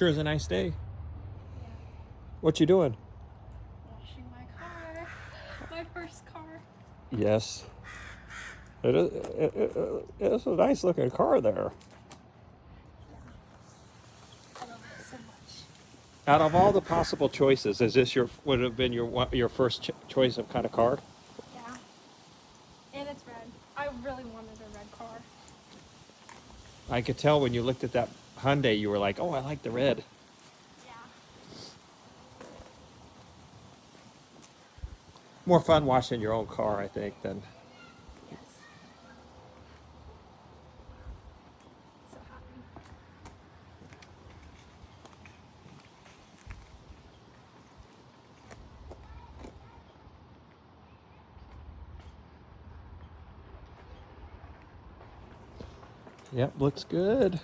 Sure is a nice day. Yeah. What you doing? Washing my car. My first car. Yes. It's a nice looking car there. I love it so much. Out of all the possible choices, is this would have been your first choice of kind of car? Yeah. And it's red. I really wanted a red car. I could tell when you looked at that Hyundai, you were like, "Oh, I like the red." Yeah. More fun washing your own car, I think, than. Yes. So happy. Yep, looks good.